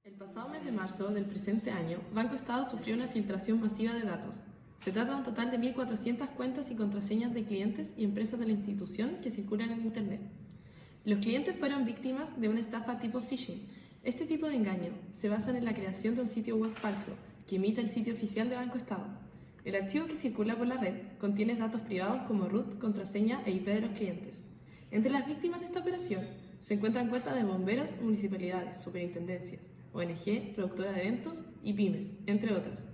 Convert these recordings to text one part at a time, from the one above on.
El pasado mes de marzo del presente año, Banco Estado sufrió una filtración masiva de datos. Se trata de un total de 1.400 cuentas y contraseñas de clientes y empresas de la institución que circulan en Internet. Los clientes fueron víctimas de una estafa tipo phishing. Este tipo de engaño se basa en la creación de un sitio web falso que imita el sitio oficial de Banco Estado. El archivo que circula por la red contiene datos privados como root, contraseña e IP de los clientes. Entre las víctimas de esta operación se encuentran cuentas de bomberos, municipalidades, superintendencias, ONG, productoras de eventos y pymes, entre otras.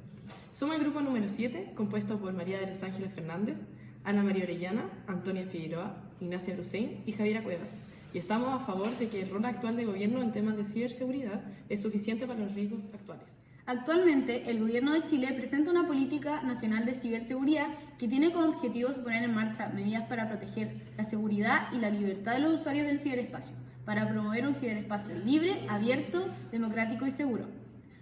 Somos el grupo número 7, compuesto por María de los Ángeles Fernández, Ana María Orellana, Antonia Figueroa, Ignacia Brusein y Javiera Cuevas, y estamos a favor de que el rol actual de gobierno en temas de ciberseguridad es suficiente para los riesgos actuales. Actualmente, el Gobierno de Chile presenta una política nacional de ciberseguridad que tiene como objetivo poner en marcha medidas para proteger la seguridad y la libertad de los usuarios del ciberespacio, para promover un ciberespacio libre, abierto, democrático y seguro.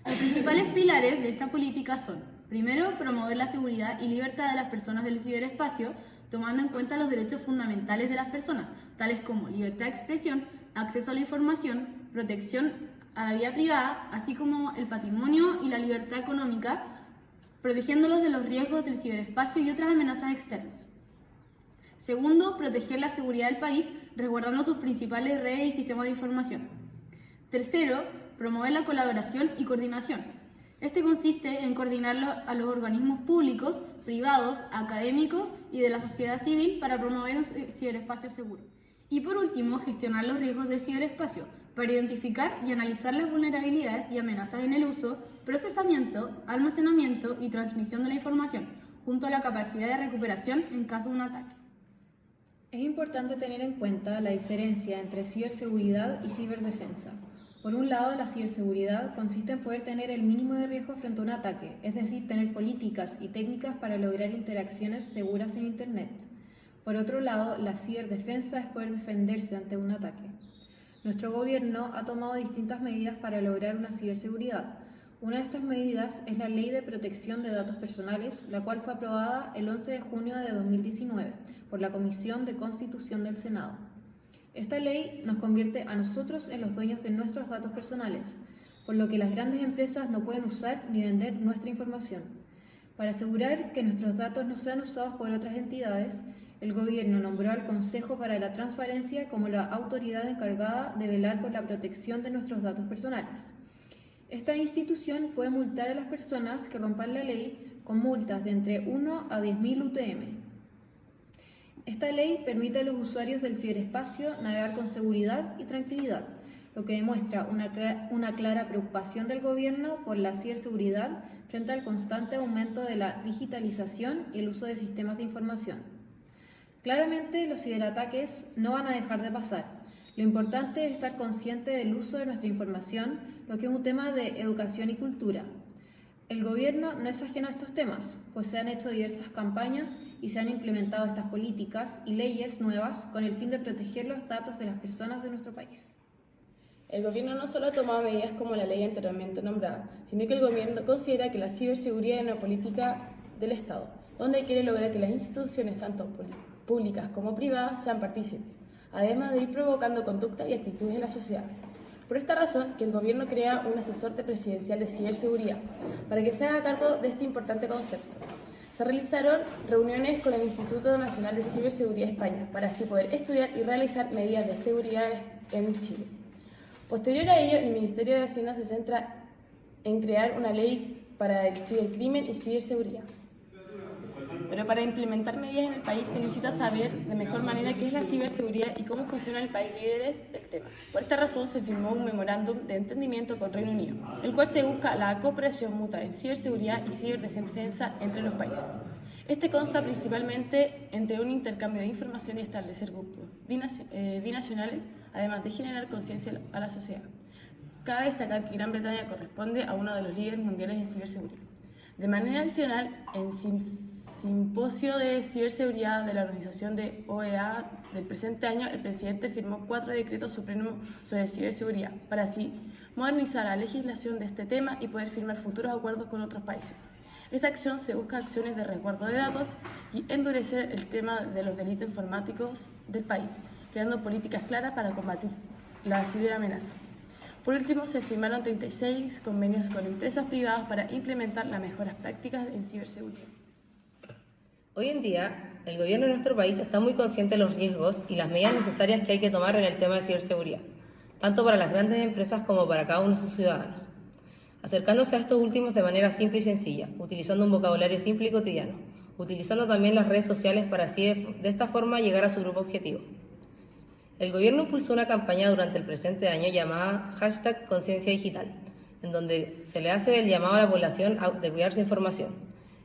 Los principales pilares de esta política son: primero, promover la seguridad y libertad de las personas del ciberespacio, tomando en cuenta los derechos fundamentales de las personas, tales como libertad de expresión, acceso a la información, protección a la vida privada, así como el patrimonio y la libertad económica, protegiéndolos de los riesgos del ciberespacio y otras amenazas externas. Segundo, proteger la seguridad del país, resguardando sus principales redes y sistemas de información. Tercero, promover la colaboración y coordinación. Este consiste en coordinar a los organismos públicos, privados, académicos y de la sociedad civil para promover un ciberespacio seguro. Y por último, gestionar los riesgos del ciberespacio, para identificar y analizar las vulnerabilidades y amenazas en el uso, procesamiento, almacenamiento y transmisión de la información, junto a la capacidad de recuperación en caso de un ataque. Es importante tener en cuenta la diferencia entre ciberseguridad y ciberdefensa. Por un lado, la ciberseguridad consiste en poder tener el mínimo de riesgo frente a un ataque, es decir, tener políticas y técnicas para lograr interacciones seguras en Internet. Por otro lado, la ciberdefensa es poder defenderse ante un ataque. Nuestro gobierno ha tomado distintas medidas para lograr una ciberseguridad. Una de estas medidas es la Ley de Protección de Datos Personales, la cual fue aprobada el 11 de junio de 2019 por la Comisión de Constitución del Senado. Esta ley nos convierte a nosotros en los dueños de nuestros datos personales, por lo que las grandes empresas no pueden usar ni vender nuestra información. Para asegurar que nuestros datos no sean usados por otras entidades, el gobierno nombró al Consejo para la Transparencia como la autoridad encargada de velar por la protección de nuestros datos personales. Esta institución puede multar a las personas que rompan la ley con multas de entre 1 a 10.000 UTM. Esta ley permite a los usuarios del ciberespacio navegar con seguridad y tranquilidad, lo que demuestra una clara preocupación del gobierno por la ciberseguridad frente al constante aumento de la digitalización y el uso de sistemas de información. Claramente, los ciberataques no van a dejar de pasar. Lo importante es estar consciente del uso de nuestra información, lo que es un tema de educación y cultura. El gobierno no es ajeno a estos temas, pues se han hecho diversas campañas y se han implementado estas políticas y leyes nuevas con el fin de proteger los datos de las personas de nuestro país. El gobierno no solo ha tomado medidas como la ley anteriormente nombrada, sino que el gobierno considera que la ciberseguridad es una política del Estado, donde quiere lograr que las instituciones, tanto públicas como privadas, sean partícipes, además de ir provocando conductas y actitudes en la sociedad. Por esta razón, que el gobierno crea un asesor presidencial de ciberseguridad para que se haga cargo de este importante concepto. Se realizaron reuniones con el Instituto Nacional de Ciberseguridad España para así poder estudiar y realizar medidas de seguridad en Chile. Posterior a ello, el Ministerio de Hacienda se centra en crear una ley para el cibercrimen y ciberseguridad. Pero para implementar medidas en el país se necesita saber de mejor manera qué es la ciberseguridad y cómo funciona el país líderes del tema. Por esta razón se firmó un memorándum de entendimiento con Reino Unido, el cual se busca la cooperación mutua en ciberseguridad y ciberdefensa entre los países. Este consta principalmente entre un intercambio de información y establecer grupos binacionales, además de generar conciencia a la sociedad. Cabe destacar que Gran Bretaña corresponde a uno de los líderes mundiales en ciberseguridad. De manera adicional, en Simposio de Ciberseguridad de la Organización de OEA del presente año, el presidente firmó 4 decretos supremos sobre ciberseguridad para así modernizar la legislación de este tema y poder firmar futuros acuerdos con otros países. Esta acción se busca acciones de resguardo de datos y endurecer el tema de los delitos informáticos del país, creando políticas claras para combatir la ciberamenaza. Por último, se firmaron 36 convenios con empresas privadas para implementar las mejores prácticas en ciberseguridad. Hoy en día, el gobierno de nuestro país está muy consciente de los riesgos y las medidas necesarias que hay que tomar en el tema de ciberseguridad, tanto para las grandes empresas como para cada uno de sus ciudadanos, acercándose a estos últimos de manera simple y sencilla, utilizando un vocabulario simple y cotidiano, utilizando también las redes sociales para así de esta forma llegar a su grupo objetivo. El gobierno impulsó una campaña durante el presente año llamada #Conciencia Digital, en donde se le hace el llamado a la población de cuidar su información.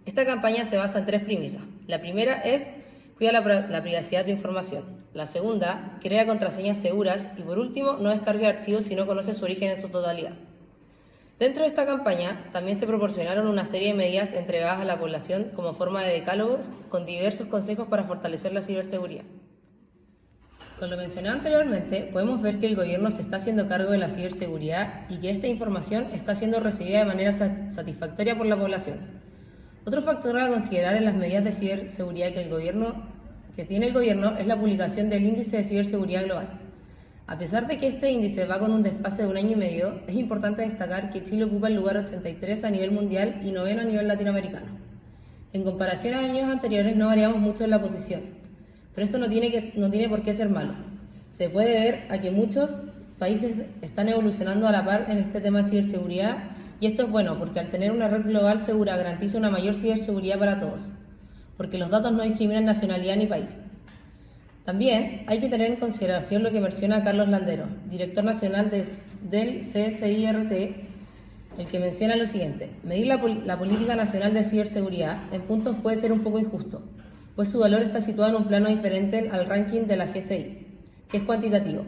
Esta campaña se basa en 3 premisas. La primera es cuida la privacidad de tu información. La segunda, crea contraseñas seguras. Y por último, no descargue archivos si no conoce su origen en su totalidad. Dentro de esta campaña también se proporcionaron una serie de medidas entregadas a la población como forma de decálogos con diversos consejos para fortalecer la ciberseguridad. Con lo mencionado anteriormente, podemos ver que el gobierno se está haciendo cargo de la ciberseguridad y que esta información está siendo recibida de manera satisfactoria por la población. Otro factor a considerar en las medidas de ciberseguridad que tiene el gobierno es la publicación del Índice de Ciberseguridad Global. A pesar de que este índice va con un desfase de 1 año y medio, es importante destacar que Chile ocupa el lugar 83 a nivel mundial y 9º a nivel latinoamericano. En comparación a años anteriores no variamos mucho en la posición. Pero esto no tiene por qué ser malo. Se puede ver a que muchos países están evolucionando a la par en este tema de ciberseguridad y esto es bueno porque al tener una red global segura garantiza una mayor ciberseguridad para todos, porque los datos no discriminan nacionalidad ni país. También hay que tener en consideración lo que menciona Carlos Landero, director nacional del CSIRT, el que menciona lo siguiente: medir la política nacional de ciberseguridad en puntos puede ser un poco injusto, pues su valor está situado en un plano diferente al ranking de la GSI, que es cuantitativo.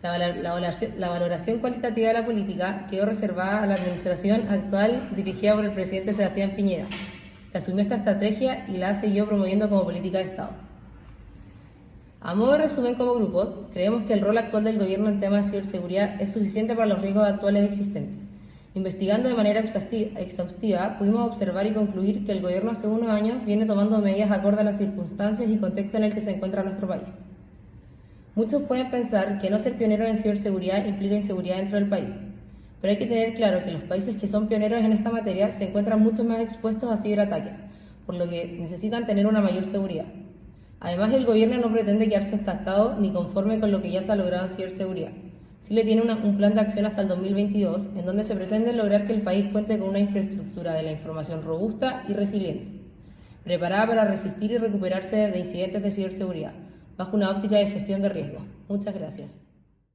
La valoración cualitativa de la política quedó reservada a la administración actual dirigida por el presidente Sebastián Piñera, que asumió esta estrategia y la ha seguido promoviendo como política de Estado. A modo de resumen como grupo, creemos que el rol actual del gobierno en temas de ciberseguridad es suficiente para los riesgos actuales existentes. Investigando de manera exhaustiva, pudimos observar y concluir que el gobierno hace unos años viene tomando medidas acorde a las circunstancias y contexto en el que se encuentra nuestro país. Muchos pueden pensar que no ser pionero en ciberseguridad implica inseguridad dentro del país, pero hay que tener claro que los países que son pioneros en esta materia se encuentran mucho más expuestos a ciberataques, por lo que necesitan tener una mayor seguridad. Además, el gobierno no pretende quedarse estancado ni conforme con lo que ya se ha logrado en ciberseguridad. Chile tiene un plan de acción hasta el 2022, en donde se pretende lograr que el país cuente con una infraestructura de la información robusta y resiliente, preparada para resistir y recuperarse de incidentes de ciberseguridad, bajo una óptica de gestión de riesgo. Muchas gracias.